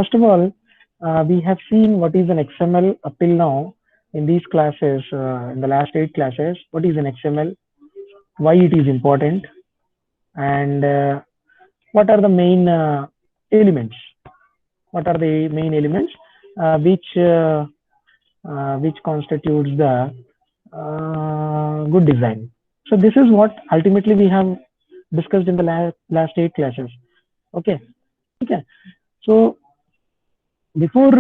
first of all, we have seen what is an XML up till now in these classes, in the last 8 classes. What is an XML? Why it is important? And what are the main elements? What are the main elements which constitutes the good design? So this is what ultimately we have discussed in the last 8 classes. Okay. Okay. So before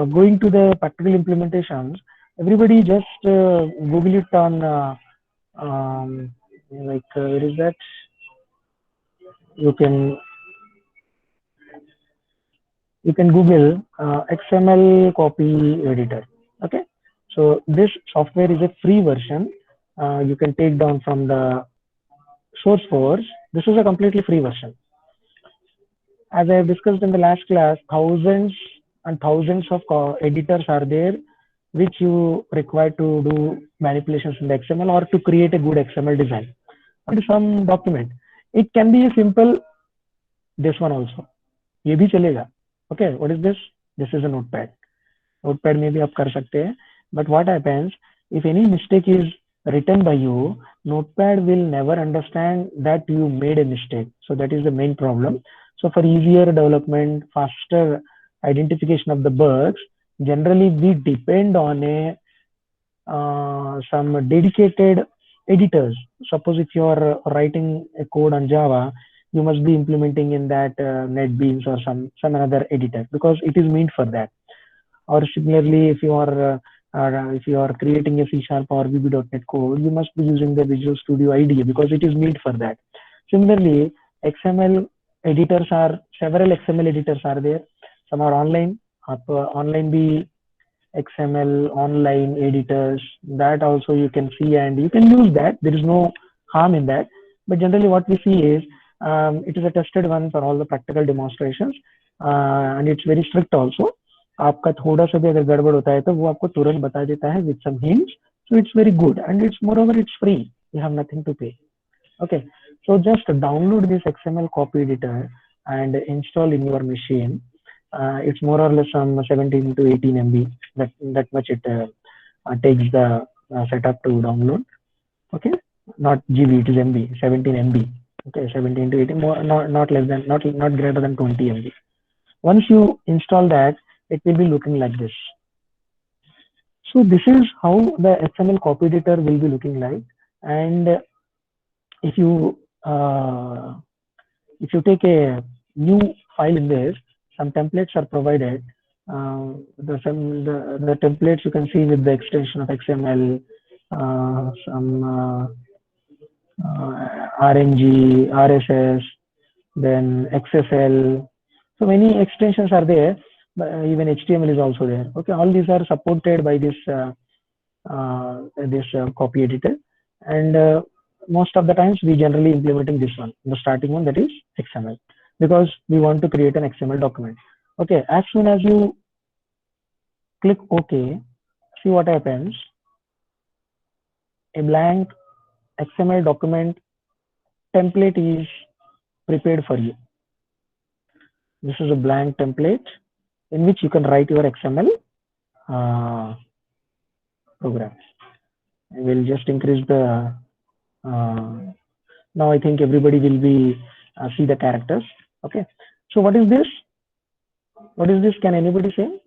going to the practical implementations, everybody just Google it on where is that? You can Google XML copy editor. Okay, so this software is a free version. You can take down from the SourceForge. This is a completely free version. As I have discussed in the last class, thousands and thousands of editors are there which you require to do manipulations in the XML or to create a good XML design. And some document. It can be a simple this one also. ये भी चलेगा. Okay, what is this? This is a notepad. Notepad में भी आप कर सकते हैं. But what happens if any mistake is written by you, Notepad will never understand that you made a mistake. So that is the main problem. So for easier development, faster identification of the bugs, generally we depend on some dedicated editors. Suppose if you are writing a code on Java, you must be implementing in that NetBeans or some another editor because it is meant for that. Or similarly, if you are creating a C# or VB.NET code, you must be using the Visual Studio IDE because it is made for that. Similarly, XML editors several XML editors are there. Some are online. Online be XML online editors, that also you can see and you can use that. There is no harm in that. But generally what we see is it is a tested one for all the practical demonstrations and it's very strict also. आपका थोड़ा सा भी अगर गड़बड़ होता है तो वो आपको तुरंत बता देता है with some hints. So it's very good and it's moreover it's free. You have nothing to pay. Okay, so just download this XML copy editor and install in your machine. It's more or less some 17 to 18 MB. That much it takes the setup to download. Okay, not GB, it is MB, 17 MB. Okay, 17 to 18, more, not less than, not greater than 20 MB. Once you install that, it will be looking like this. So this is how the XML copy editor will be looking like. And if you take a new file in this, some templates are provided. The templates you can see with the extension of XML, some RNG, RSS, then XSL. So many extensions are there. Even HTML is also there. Okay, all these are supported by this copy editor, and most of the times we generally implementing this one, the starting one, that is XML, because we want to create an XML document. Okay, as soon as you click OK, see what happens. A blank XML document template is prepared for you. This is a blank template in which you can write your XML program. I will just increase the now I think everybody will be see the characters. Okay, so what is this? What is this? Can anybody say?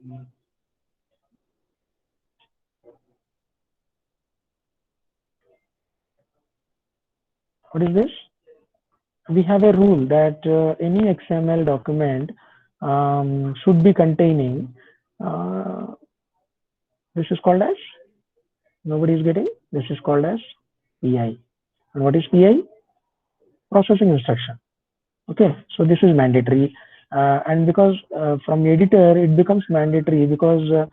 What is this? We have a rule that any XML document should be containing this is called as, nobody is getting, this is called as PI. And what is PI? Processing instruction. Okay, so this is mandatory, and because from editor it becomes mandatory because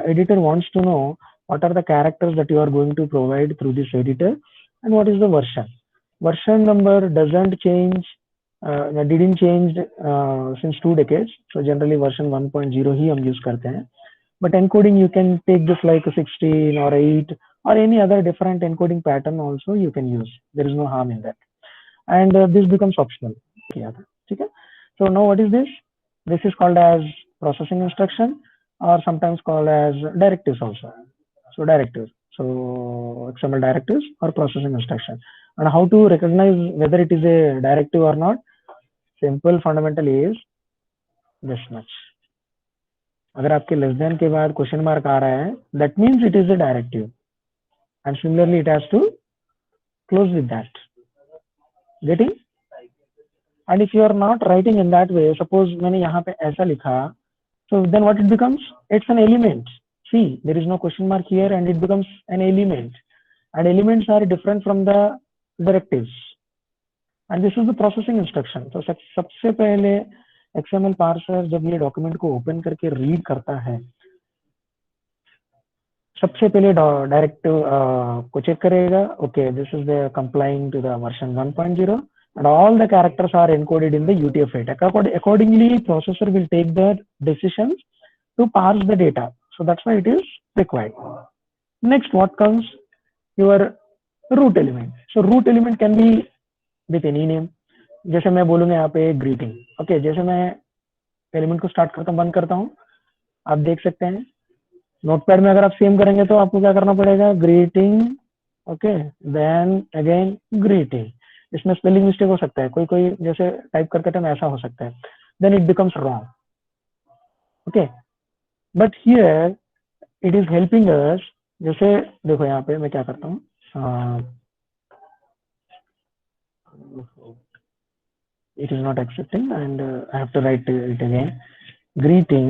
editor wants to know what are the characters that you are going to provide through this editor and what is the version. Version number doesn't change, didn't change since 2 decades. So generally version 1.0 ही हम use करते हैं. But encoding you can take this like a 16 or 8 or any other different encoding pattern also you can use. There is no harm in that. And this becomes optional. Okay. So now what is this? This is called as processing instruction, or sometimes called as directives also. So directives. So XML directives or processing instruction. And how to recognize whether it is a directive or not? Simple fundamental is this much. अगर आपके less than के बाद question mark आ रहा है, that means it is a directive. And similarly, it has to close with that. Getting? And if you are not writing in that way, suppose मैंने यहाँ पे ऐसा लिखा, so then what it becomes? It's an element. See, there is no question mark here, and it becomes an element. And elements are different from the directives. And this is the processing instruction. तो सबसे पहले XML parser जब ये document को open करके read करता है, सबसे पहले डायरेक्टिव को चेक करेगा. Okay, this is the complying to the version 1.0 and all the characters are encoded in the UTF-8. Accordingly, processor will take the decisions to parse the data. So that's why it is required. Next, what comes? Your root element. So root element can be with any name. जैसे मैं बोलूंगा यहाँ पे greeting. Okay, जैसे मैं element को start करता हूँ, बंद करता हूँ, आप देख सकते हैं नोटपैड में. अगर आप सेम करेंगे तो आपको क्या करना पड़ेगा? Greeting. Okay, then again greeting. इसमें स्पेलिंग मिस्टेक हो सकता है, कोई कोई जैसे टाइप करते टाइम ऐसा हो सकता है, then it becomes wrong. Okay, but here it is helping us. जैसे देखो यहाँ पे मैं क्या करता हूँ, it is not accepting and I have to write it again. Greeting.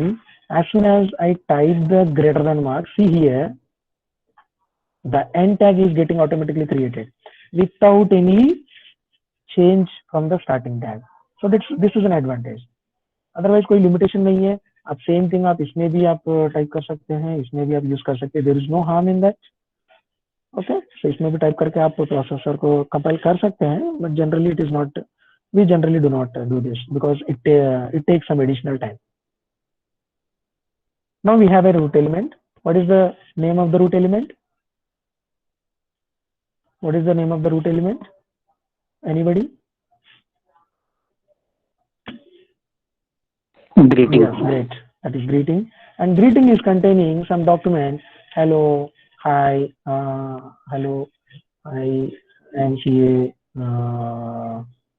As soon as I type the greater than mark, see here, the end tag is getting automatically created without any change from the starting tag. So this is an advantage. Otherwise कोई limitation नहीं है. आप same thing आप इसमें भी आप type कर सकते हैं, इसमें भी आप यूज कर सकते हैं. There is no harm in that. Okay, so इसमें भी टाइप करके आप प्रोसेसर को कंपाइल कर सकते हैं, but generally it is not, we generally do not do this because it takes some additional time. Now we have a root element. What is the name of the root element? What is the name of the root element? Anybody? Greeting. Yes, great. That is greeting. And greeting is containing some document. Hello, hi, hello, I am CA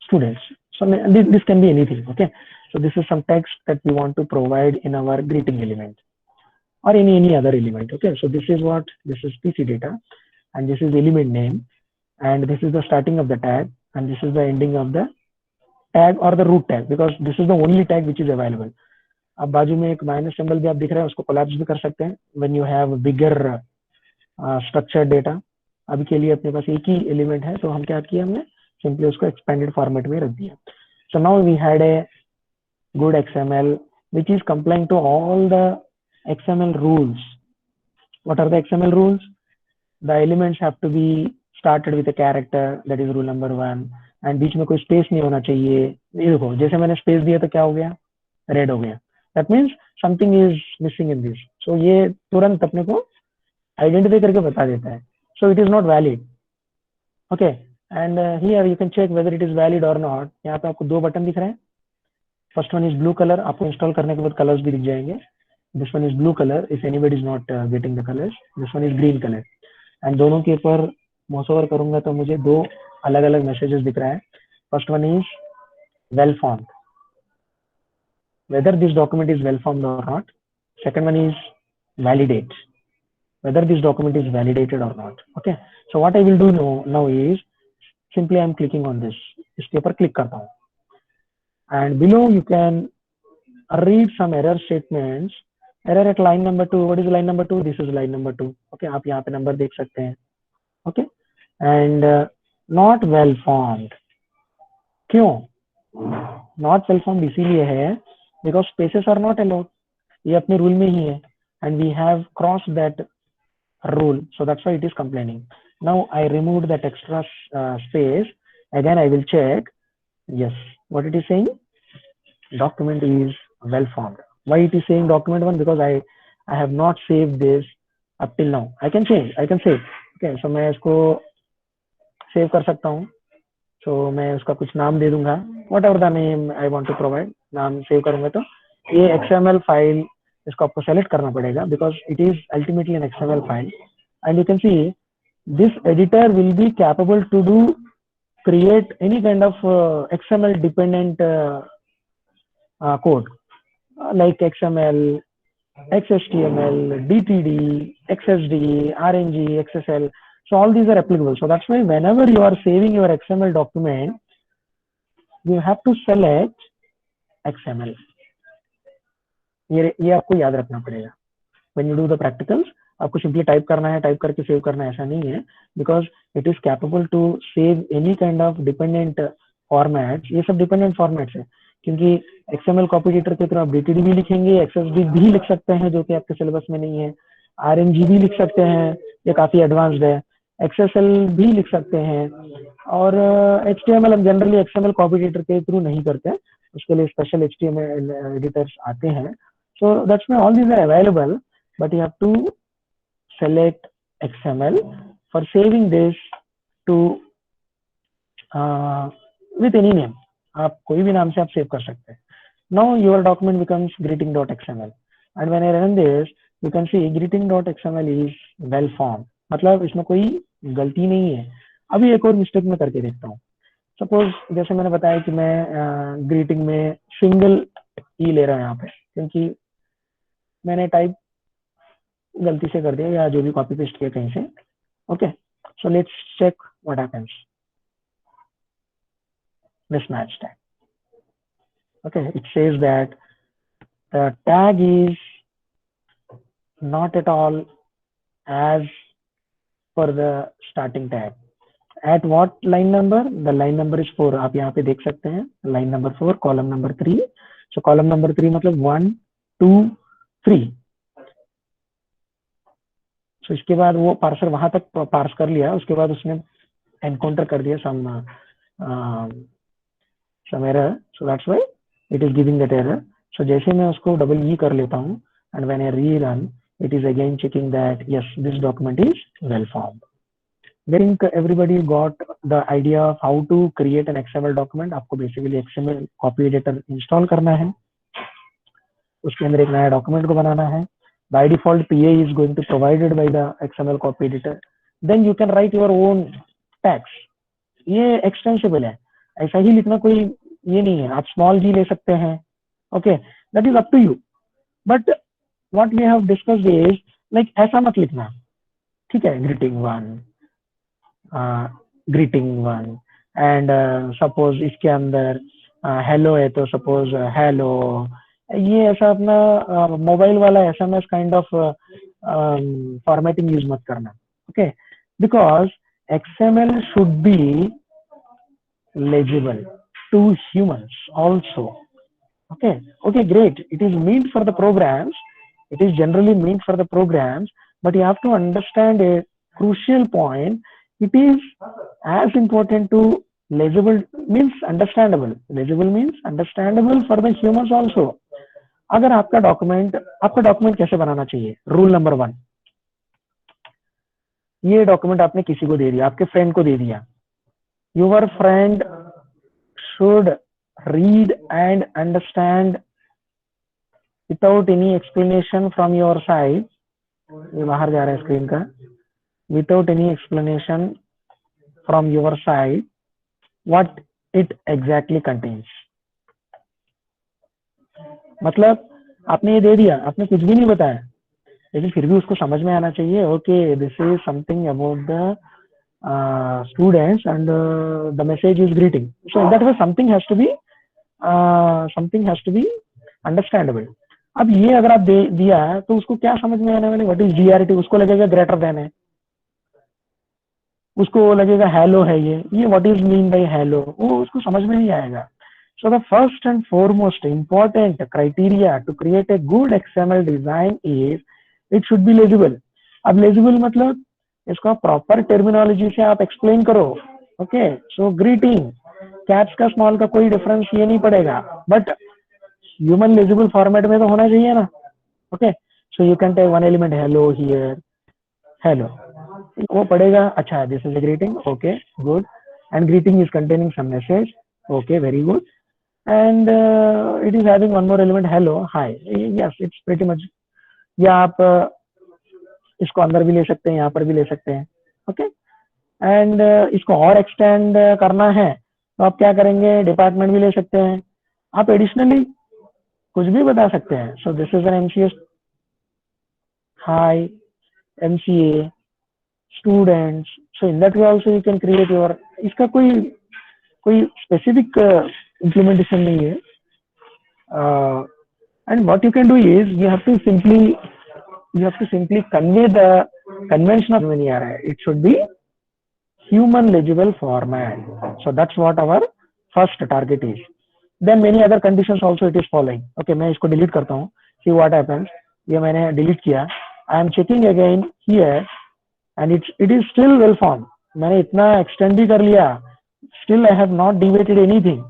students. So this can be anything. Okay, so this is some text that we want to provide in our greeting element or any other element. Okay, so this is what, this is PC data, and this is element name, and this is the starting of the tag, and this is the ending of the tag or the root tag, because this is the only tag which is available. अब बाजू में एक minus symbol भी आप दिख रहे हैं, उसको कोलैप्स भी कर सकते हैं when you have bigger structured data. अभी के लिए अपने पास एक ही एलिमेंट है, तो हम क्या किया, हमने सिंपली उसको एक्सपेंडेड फॉर्मेट में रख दिया. So now we had a good XML which is complying to all the XML rules. What are the XML rules? The elements have to be started with a character, that is rule number 1, and बीच में कोई space नहीं होना चाहिए. ये देखो, जैसे मैंने space दिया तो क्या हो गया? रेड हो गया. That means something is missing in this. So ये तुरंत अपने को आइडेंटिफाई करके बता देता है. So it is not valid. Okay, and here you can check whether it is valid or not. यहाँ पे आपको दो बटन दिख रहे हैं. First one is blue colour. आपको इंस्टॉल करने के बाद कलर्स भी दिख जाएंगे. This one is blue colour if anybody is not getting the colours. This one is green colour. And दोनों के ऊपर माउस ओवर करूंगा तो मुझे दो अलग अलग मैसेजेस दिख रहा है. First one is well formed, whether this document is well formed or not. Second one is validate, whether this document is validated or not. Okay, so what I will do now is simply I am clicking on this. इसके ऊपर click करता हूँ, and below you can read some error statements. Error at line number 2. What is line number 2? This is line number 2. Okay, आप यहाँ पे number देख सकते हैं. Okay, and not well formed. क्यों not well formed? इसीलिए है because spaces are not allowed. ये अपने रूल में ही है, and we have crossed that rule, so that's why it is complaining. Now I removed that extra space. Again I will check. Yes, what it is saying? Document is well formed. Why it is saying document 1? Because I have not saved this up till now. I can change, I can save. Okay, so मैं इसको save कर सकता हूँ. So मैं उसका कुछ नाम दे दूंगा, whatever the name I want to provide. नाम सेव करूंगा तो ये XML फाइल, इसको आपको सेलेक्ट करना पड़ेगा because it is ultimately an XML file. And you can see this editor will be capable to do create any kind of XML dependent code like XML, XHTML, DTD, XSD, RNG, XSL. So all these are applicable. So that's why whenever you are saving your XML document, you have to select XML. ये आपको याद रखना पड़ेगा. When you do the practicals, आपको simply type करना है, type करके save करना है, ऐसा नहीं है. Because it is capable to save any kind of dependent formats. ये सब डिपेंडेंट फॉर्मेट्स है क्योंकि XML कॉपी एडिटर के थ्रू आप DTD भी लिखेंगे, XSD भी लिख सकते हैं जो कि आपके सिलेबस में नहीं है, RNG भी लिख सकते हैं, ये काफी एडवांस्ड है, XSL भी लिख सकते हैं. और HTML हम जनरली XML कॉपी एडिटर के थ्रू नहीं करते, उसके लिए स्पेशल HTML एडिटर्स आते हैं. So that's why all these are available, but you have to select XML for saving this to with any name. आप कोई भी नाम से आप सेव कर सकते हैं. Now your document becomes greeting.xml and when I run this you can see greeting.xml is well formed. मतलब इसमें कोई गलती नहीं है. अभी एक और मिस्टेक मैं करके देखता हूँ. सपोज जैसे मैंने बताया कि मैं ग्रीटिंग में सिंगल ई ले रहा हूँ यहाँ पे क्योंकि मैंने टाइप गलती से कर दिया या जो भी कॉपी पेस्ट किया कहीं से. Okay, so let's check what happens. mismatch tag. Okay, it says that the tag is not at all as per the starting tag. At what line number? The line number is 4. आप यहाँ पे देख सकते हैं line number 4, column number 3. So column number 3 मतलब 1, 2, 3. So इसके बाद वो पार्सर वहां तक पार्स कर लिया, उसके बाद उसने एनकाउंटर कर दिया some error. So that's why it is giving that error. So जैसे मैं उसको double E कर लेता हूँ and when I rerun, it is again checking that yes, this document is well formed. I think everybody got the idea of how to create an XML document. आपको basically XML copy editor install करना है, उसके अंदर एक नया document को बनाना है. By default, PA is going to provided by the XML copy editor. Then you can write your own tags. ये extensible है, ऐसा ही लिखना कोई ये नहीं है. आप small g ले सकते हैं. Okay, that is up to you. But what we have discussed is like ऐसा मत लिखना, ठीक है. greeting one and suppose इसके अंदर hello है तो suppose hello. ये ऐसा अपना मोबाइल वाला SMS kind of formatting use मत करना. Okay, because XML should be legible to humans also. Okay, great. It is meant for the programs. It is generally meant for the programs, but you have to understand a crucial point. It is as important to legible means understandable. Legible means understandable for the humans also. अगर आपका document कैसे बनाना चाहिए? Rule number 1, ये document आपने किसी को दे दिया, आपके फ्रेंड को दे दिया. Your friend should read and understand without any explanation from your side. ये बाहर जा रहा है स्क्रीन का. Without any explanation from your side what it exactly contains. मतलब आपने ये दे दिया, आपने कुछ भी नहीं बताया, लेकिन फिर भी उसको समझ में आना चाहिए. Okay, this is something about the students and the message is greeting. So that way something has to be understandable. अब ये अगर आप दिया तो उसको क्या समझ में आने वाले? What is GRT? उसको लगेगा ग्रेटर देन है, उसको लगेगा हेलो है ये what is mean by hello, वो उसको समझ में नहीं आएगा. So the first and foremost important criteria to create a good XML design is it should be legible. अब legible मतलब इसको प्रॉपर टर्मिनोलॉजी से आप एक्सप्लेन करो. ओके, सो ग्रीटिंग कैप्स का स्मॉल का कोई डिफरेंस ये नहीं पड़ेगा, बट ह्यूमन लेजिबल फॉर्मेट में तो होना चाहिए ना. Okay, so you can take one element hello here, hello वो पड़ेगा. अच्छा, this is a greeting. Okay, good. And greeting is containing some message. Okay, very good. and it is having one more element, hello, hi. Yes, it's pretty much. या आप इसको अंदर भी ले सकते हैं, यहाँ पर भी ले सकते हैं. ओके, एंड इसको और एक्सटेंड करना है तो आप क्या करेंगे, डिपार्टमेंट भी ले सकते हैं, आप एडिशनली कुछ भी बता सकते हैं. सो this is an MCA high, MCA students. So in that way also you can create your. इसका कोई कोई स्पेसिफिक इम्प्लीमेंटेशन नहीं है. And what you can do is you have to simply convey the convention of नहीं आ रहा है. It should be human legible format. So that's what our first target is. Then many other conditions also it is following. Okay, मैं इसको delete करता हूँ. See what happens. ये मैंने delete किया. I am checking again here and it is still well formed. मैंने इतना extend भी कर लिया. Still I have not deviated anything.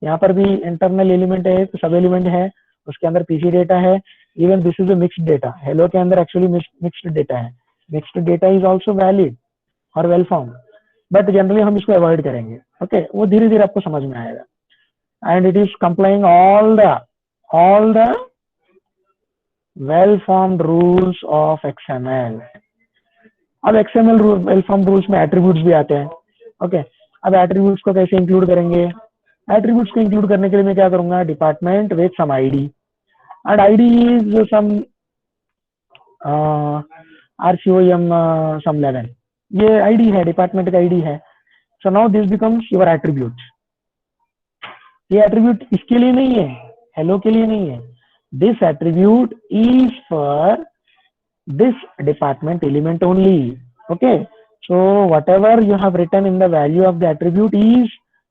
यहाँ पर भी internal element है, सब element है, उसके अंदर पीसी डेटा है. Even this is a mixed data. Hello के अंदर एक्चुअली मिक्स्ड डेटा है. Mixed data is also valid और वेल फॉर्म, बट जनरली हम इसको अवॉइड करेंगे. ओके, वो धीरे धीरे आपको समझ में आएगा. And it is complying all the well formed rules of XML. अब एक्सएमएल वेल फॉर्म्ड रूल्स में एट्रीब्यूट्स भी आते हैं. ओके, अब एट्रीब्यूट्स को कैसे इंक्लूड करेंगे. एट्रीब्यूट्स को इंक्लूड करने के लिए मैं क्या करूंगा, department with some ID. And ID is some RCOM some level. ये ID है, डिपार्टमेंट का ID है. So now this becomes your attribute. ये attribute इसके लिए नहीं है, hello के लिए नहीं है. This attribute is for this department element only. Okay, so whatever you have written in the value of the attribute is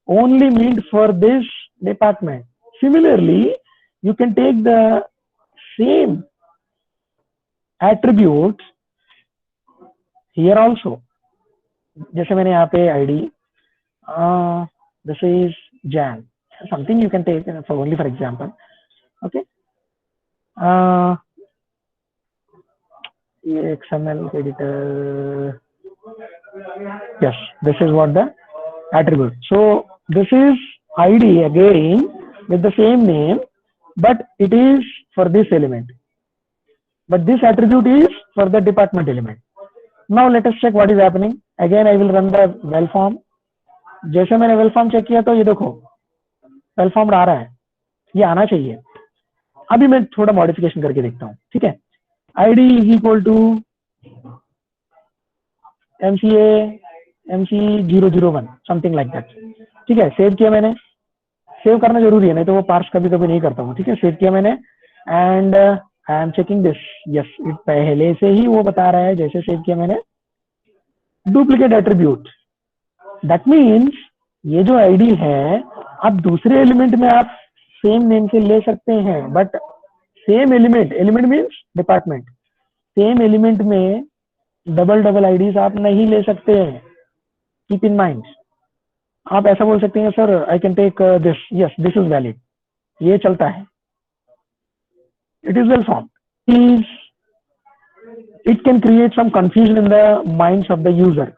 only meant for this department. Similarly, you can take the same attributes here also. जैसे मैंने यहाँ पे ID, this is Jan, something you can take for only for example. Okay, ये XML editor. Yes, this is what the attribute. So this is ID again with the same name, but it is for this element, but this attribute is for the department element. Now let us check what is happening. Again I will run the well form. जैसे मैंने well form check किया तो ये देखो well formed आ रहा है, ये आना चाहिए. अभी मैं थोड़ा मॉडिफिकेशन करके देखता हूँ. ठीक है, ID is equal to MCA MC001 something like that. ठीक है, सेव किया मैंने. सेव करना जरूरी है, नहीं तो वो पार्स कभी कभी नहीं करता हूँ. ठीक है, सेव किया मैंने and I am checking this. Yes, पहले से ही वो बता रहा है जैसे सेव किया मैंने, डुप्लीकेट एट्रीब्यूट. दैट मीन्स ये जो आईडी है आप दूसरे एलिमेंट में आप सेम नेम से ले सकते हैं, but same element means department, same element में डबल आईडीज आप नहीं ले सकते हैं. Keep in mind. आप ऐसा बोल सकते हैं sir I can take this. Yes, this is valid, ये चलता है. It is well form. Is it can create some confusion in the minds of the user.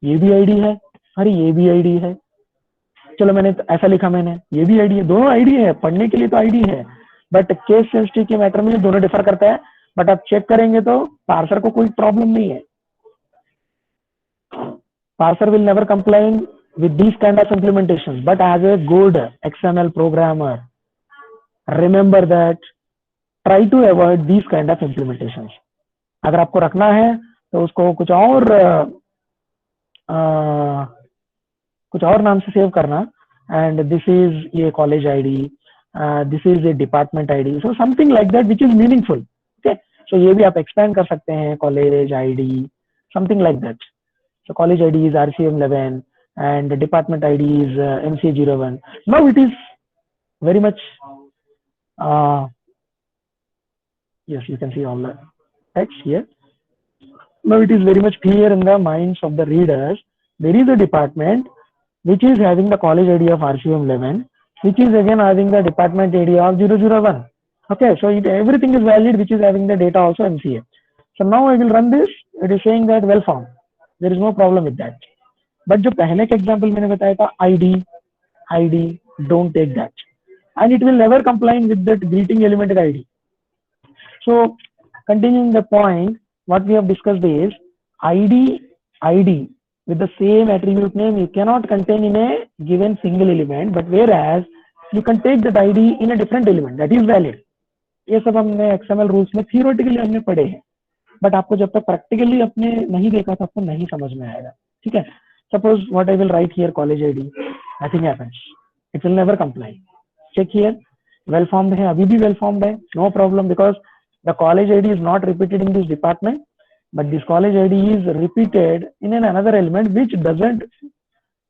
ये भी आईडी है, अरे ये भी आईडी है, चलो मैंने ऐसा लिखा, मैंने ये भी आईडी है. दोनों आईडी है, पढ़ने के लिए तो आईडी है, बट केस सेंसिटिव के मैटर में दोनों डिफर करता है. बट आप चेक करेंगे तो पार्सर को कोई प्रॉब्लम नहीं है. Parser will never complain with these kind of implementations, but as a good XML programmer, remember that try to avoid these kind of implementations. अगर आपको रखना है तो उसको कुछ और नाम से सेव करना. एंड दिस इज ये college ID, this is a department ID, so something like that which is meaningful. Okay, so ये भी आप एक्सपेंड कर सकते हैं, college ID something like that. So college ID is RCM11 and the department ID is MC01. Now it is very much yes, you can see all the text here. Now it is very much clear in the minds of the readers. There is a department which is having the college ID of RCM11, which is again having the department ID of 001. Okay, so everything is valid which is having the data also MCA. So now I will run this. It is saying that well formed. There is no problem with that. But जो पहले का example मैंने बताया था ID don't take that. and it will never comply with that greeting element ID. So continuing the point, what we have discussed is ID with the same attribute name you cannot contain in a given single element, but whereas you can take that ID in a different element, that is valid. ये सब हमने XML rules में theoretically हमने पढ़े हैं, but आपको जब तक प्रैक्टिकली अपने नहीं देखा था आपको नहीं समझ में आएगा. ठीक है. Suppose what I will write here college ID, nothing happens, it will never comply. Check here, well formed है, अभी भी वेल फॉर्म्ड है, no problem, because the college ID is not repeated in this department, but this college ID is repeated in another element which doesn't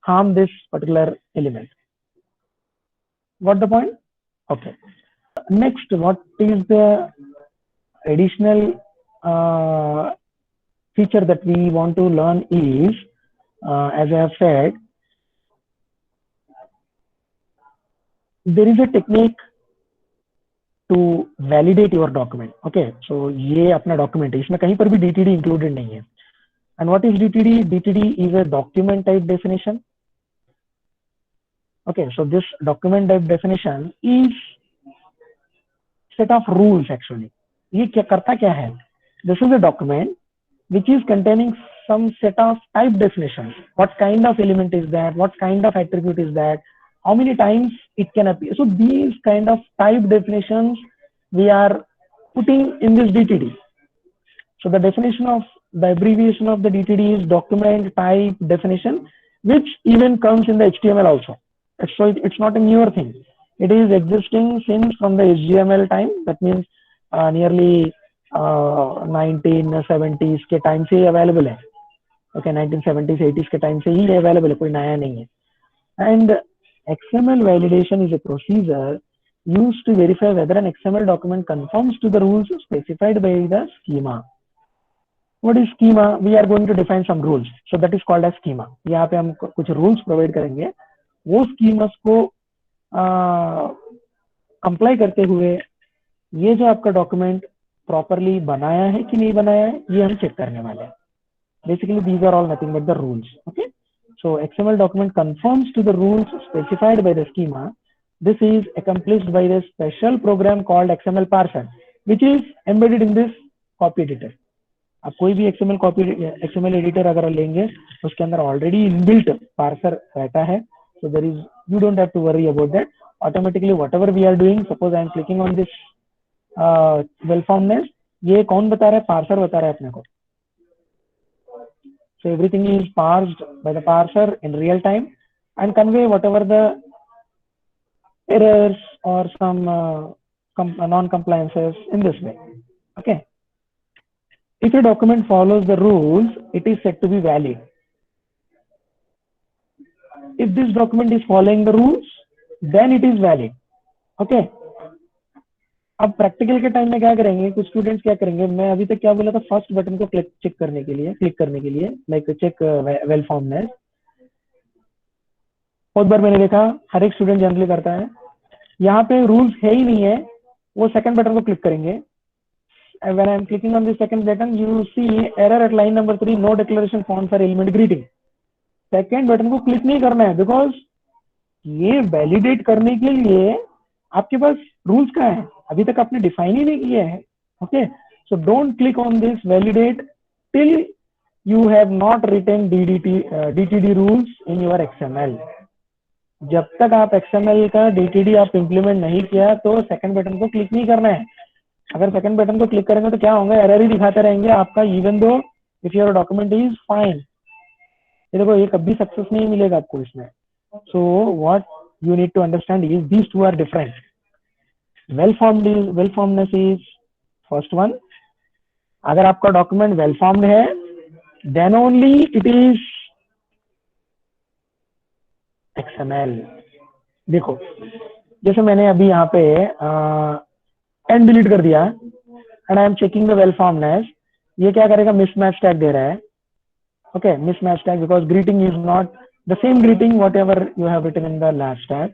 harm this particular element. Got the point? Okay. Next, what is the additional feature that we want to learn is, as I have said, there is a technique to validate your document. Okay, so ये अपना document है, इसमें कहीं पर भी DTD included नहीं है. And what is DTD? DTD is a document type definition. Okay, so this document type definition is set of rules actually. ये क्या करता क्या है? This is a document which is containing some set of type definitions. What kind of element is that? What kind of attribute is that? How many times it can appear? So these kind of type definitions we are putting in this DTD. So the definition of the abbreviation of the DTD is document type definition, which even comes in the HTML also. So it's not a newer thing. It is existing since from the HTML time. That means nearly 1970s के time से available है. Okay, 1970s 80s के time से ही available है, कोई नया नहीं है. And XML validation is a procedure used to verify whether an XML document conforms to the rules specified by the schema. What is schema? We are going to define some rules, so that is called as schema. यहाँ पे हम कुछ rules provide करेंगे, वो schemas को comply करते हुए ये जो आपका document properly बनाया है कि नहीं बनाया है, ये हम check करने वाले हैं. Basically, these are all nothing but the rules. Okay. So XML document conforms to the rules specified by the schema. This is accomplished by the special program called XML parser, which is embedded in this copy editor. आप कोई भी XML editor अगर लेंगे, उसके अंदर already inbuilt parser रहता है. So there is, you don't have to worry about that. Automatically, whatever we are doing, suppose I am clicking on this well formness, ये कौन बता रहा है? Parser बता रहा है अपने को. So everything is parsed by the parser in real time and convey whatever the errors or some non-compliances in this way. Okay. If a document follows the rules, it is said to be valid. If this document is following the rules, then it is valid. Okay. अब practical के time में क्या करेंगे, कुछ students क्या करेंगे, मैं अभी तक क्या बोला था, फर्स्ट बटन को क्लिक करने के लिए लाइक चेक वेल फॉर्मनेस. बहुत बार मैंने देखा हर एक स्टूडेंट जनरली करता है, यहाँ पे रूल्स है ही नहीं है, वो सेकंड बटन को क्लिक करेंगे. When I am clicking on this second button, you see error at line number 3, no declaration found for element greeting. Second button को क्लिक नहीं करना है, बिकॉज ये वैलिडेट करने के लिए आपके पास रूल्स कहाँ है, अभी तक आपने डिफाइन ही नहीं किया है. Okay, so don't click on this validate till you have not written DTD rules in your XML. जब तक आप XML का DTD आप इंप्लीमेंट नहीं किया तो सेकंड बटन को क्लिक नहीं करना है. अगर सेकंड बटन को क्लिक करेंगे तो क्या होगा, एरर ही दिखाते रहेंगे आपका, even though if your document is fine. ये देखो, ये कभी सक्सेस नहीं मिलेगा आपको इसमें. So what you need to understand is these two are different. Well formedness is first one. अगर आपका डॉक्यूमेंट वेल फॉर्म्ड है, then only it is XML. देखो, जैसे मैंने अभी यहाँ पे एंड डिलीट कर दिया and I am checking the well फॉर्मनेस, ये क्या करेगा, मिसमैच टैग दे रहा है. Okay, mismatch tag because greeting is not the same greeting whatever you have written in the last tag,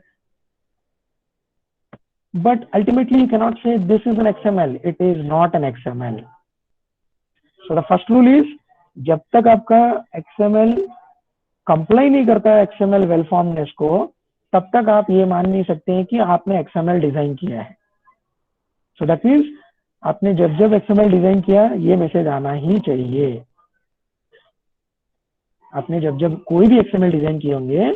but ultimately you cannot say this is an XML. It is not an XML. So the first rule is, जब तक आपका XML comply नहीं करता है XML well formedness को, तब तक आप ये मान नहीं सकते हैं कि आपने XML डिजाइन किया है। सो दैट मीन्स आपने जब जब XML डिजाइन किया ये मैसेज आना ही चाहिए। आपने जब जब कोई भी XML डिजाइन किए होंगे,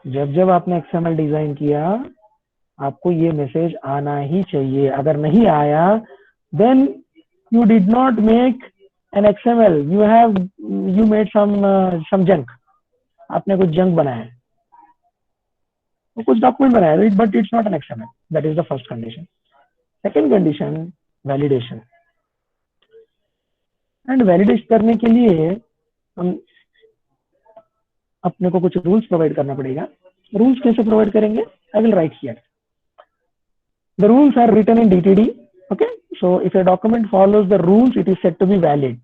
जब जब आपने XML डिजाइन किया आपको ये मैसेज आना ही चाहिए। अगर नहीं आया then you did not make an XML, you made some junk. आपने कुछ जंक बनाया है, तो कुछ डॉक्यूमेंट बनाया, but it's not an XML। That is the first condition. Second condition, validation. And validate करने के लिए हम अपने को कुछ रूल्स प्रोवाइड करना पड़ेगा। रूल्स कैसे प्रोवाइड करेंगे? आई will write here. The rules are written in DTD. Okay, so if a document follows the rules, it is said to be valid.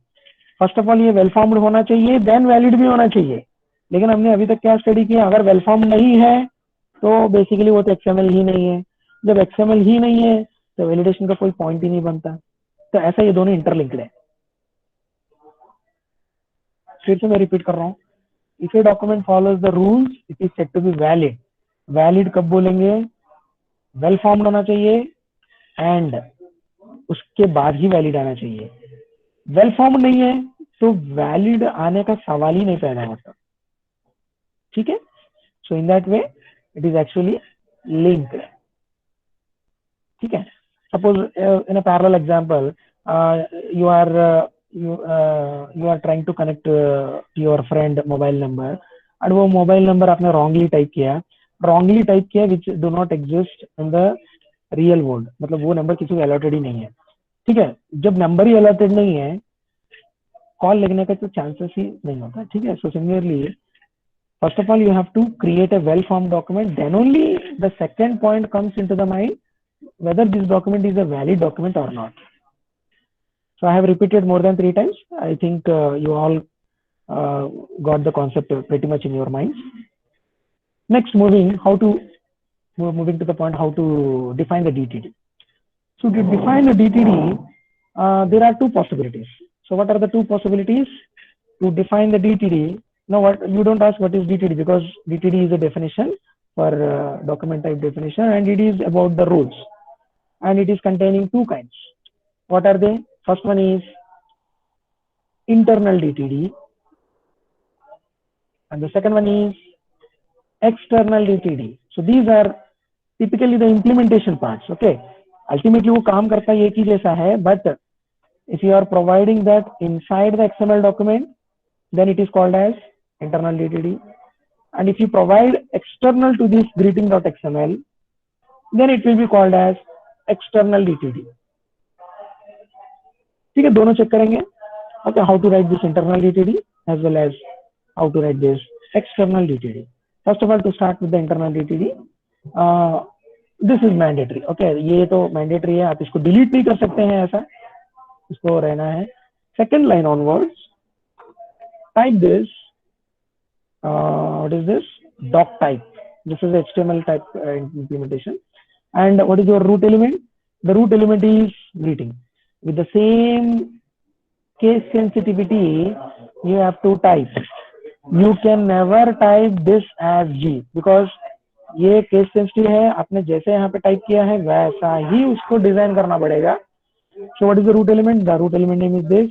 First of all, ये well formed होना चाहिए, then valid भी होना चाहिए। लेकिन हमने अभी तक क्या स्टडी किया? अगर well formed नहीं है तो बेसिकली वो तो XML ही नहीं है। जब XML ही नहीं है तो वैलिडेशन का कोई पॉइंट ही नहीं बनता। तो ऐसा ये दोनों इंटरलिंक्ड है। फिर से मैं रिपीट कर रहा हूँ, if a document follows the rules it is said to be valid. Valid कब बोलेंगे? वेल फॉर्म्ड होना चाहिए एंड उसके बाद ही वैलिड आना चाहिए। वेल फॉर्म्ड नहीं है तो वैलिड आने का सवाल ही नहीं पैदा होता। ठीक है, so in that way it is actually linked. ठीक है, suppose in a parallel example you are trying to connect to your friend mobile number और वो मोबाइल नंबर आपने रॉन्गली टाइप किया which do not exist in the real world. मतलब वो number किसी को अलॉटेड ही नहीं है। ठीक है, जब नंबर ही अलॉटेड नहीं है कॉल लगने का तो चांसेस ही नहीं होता। ठीक है, so similarly first of all you have to create a well form document, then only the second point comes into the mind whether this document is a valid document or not. So I have repeated more than 3 times. I think you all got the concept pretty much in your minds. Next, moving to the point how to define the DTD. So to define the DTD, there are two possibilities. So what are the two possibilities to define the DTD? Now, what you don't ask what is DTD because DTD is a definition for document type definition, and it is about the rules, and it is containing two kinds. What are they? First one is internal DTD, and the second one is external DTD. So these are typically the implementation parts. Okay, ultimately वो काम करता है एक ही जैसा है, but if you are providing that inside the XML document, then it is called as internal DTD. And if you provide external to this greeting.xml, then it will be called as external DTD. ठीक है, दोनों check करेंगे। Okay, how to write this internal DTD as well as how to write this external DTD. First of all, to start with the internal DTD, this is mandatory. Okay, ये तो mandatory है, आप इसको delete नहीं कर सकते हैं, ऐसा इसको रहना है। Second line onwards, type this. What is this? Doc type. This is HTML type implementation. And what is your root element? The root element is greeting. With the same case sensitivity, you have to type. You can never type this as G because ये case sensitive है। आपने जैसे यहाँ पे type किया है वैसा ही उसको डिजाइन करना पड़ेगा। So what is the root element? The root element name is this.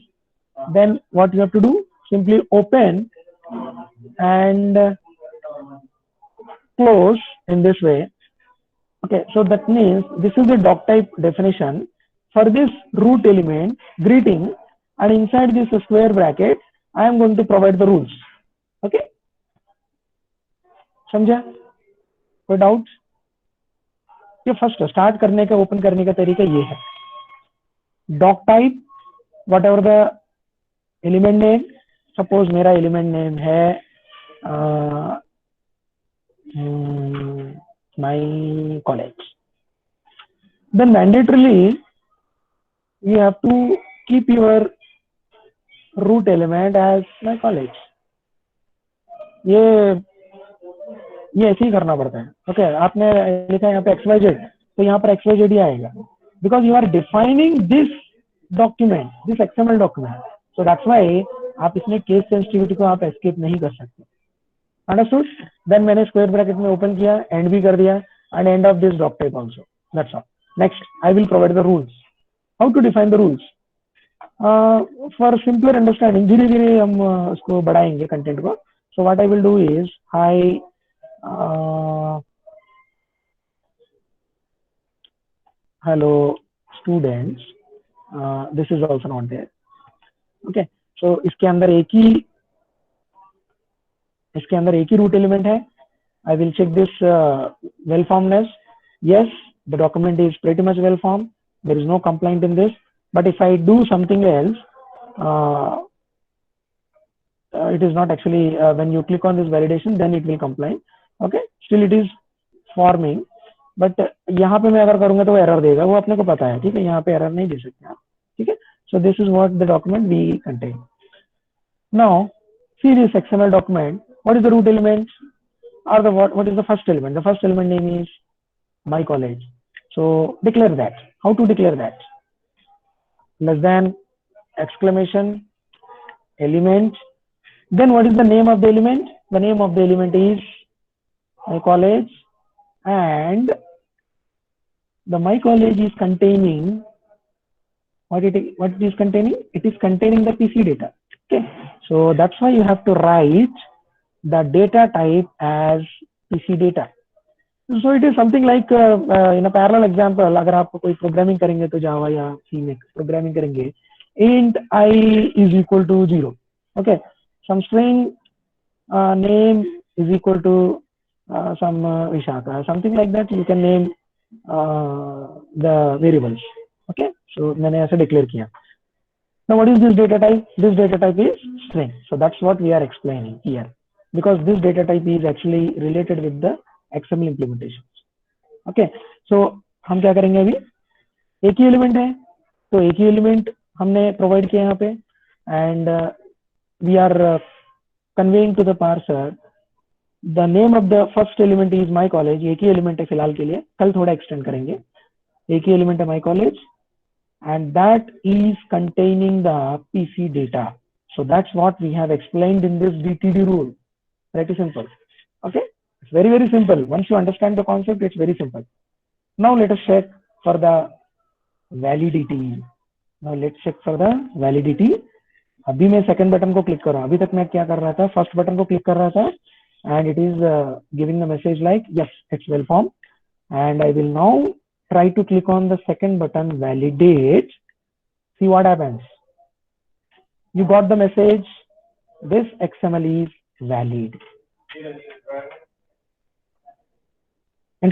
Then what you have to do? Simply open and close in this way. Okay, so that means this is the doc type definition for this root element greeting, and inside this square bracket I am going to provide the rules. Okay, समझा? कोई doubt? ये first start करने का open करने का तरीका ये है। Doc type, whatever the element name, suppose मेरा एलिमेंट नेम है my college, then mandatorily you have to keep your root element as my college. ये ऐसे ही करना पड़ता है। ओके, आपने लिखा है यहाँ पे XYZ, तो यहाँ पर XYZ ही आएगा because you are defining this document, this XML document. So that's why आप इसमें केस सेंसिटिविटी को आप एस्केप नहीं कर सकते। अंडरस्टूड. देन मैंने स्क्वायर ब्रैकेट में ओपन किया, एंड भी कर दिया, and end of this doc type also. That's all. Next I will provide the rules. How to define the rules. For simpler understanding धीरे धीरे हम उसको बढ़ाएंगे कंटेंट को. So what I will do is hi hello students, this is also not there. Okay, so इसके अंदर एक ही root element है. I will check this well formness. Yes, the document is pretty much well formed. There is no complaint in this. But if I do something else, uh, it is not actually, when you click on this validation, then it will complain. Okay, still it is forming. But यहाँ पे मैं अगर करूंगा तो error देगा, वो अपने को पता है. ठीक है, यहाँ पे एरर नहीं दे सकते आप. ठीक है. So this is what the document we contain. Now see this XML document. What is the root element, or the what is the first element? The first element name is my college. So declare that. How to declare that? Less than exclamation element. Then what is the name of the element? The name of the element is my college, and the my college is containing what it is containing. It is containing the PC data. Okay, so that's why you have to write the data type as PC data. So it is something like in a parallel example, अगर आप कोई programming करेंगे तो जावा या सी में programming करेंगे, int I is equal to 0. Okay, some string name is equal to some Vishaka, something like that. You can name the variables. Okay, so मैंने ऐसे declare किया. Now what is this data type? This data type is string. So that's what we are explaining here, because this data type is actually related with the XML implementation. Okay, so हम क्या करेंगे अभी, एक ही element है तो एक ही एलिमेंट हमने प्रोवाइड किया यहाँ पे, and we are conveying to the parser the name of the first element is my college. एक ही एलिमेंट है फिलहाल के लिए, कल थोड़ा एक्सटेंड करेंगे. एक ही एलिमेंट है my college, and that is containing the PC data. So that's what we have explained in this DTD rule. Pretty simple. Okay, it's very very simple. Once you understand the concept, it's very simple. Now let us check for the validity. Now let's check for the validity. अभी मैं second button को click कर रहा हूँ. अभी तक मैं क्या कर रहा था, फर्स्ट बटन को क्लिक कर रहा था, and it is giving the message like yes, it's well formed. And I will now try to click on the second button, validate. See what happens. You got the message, this XML is valid.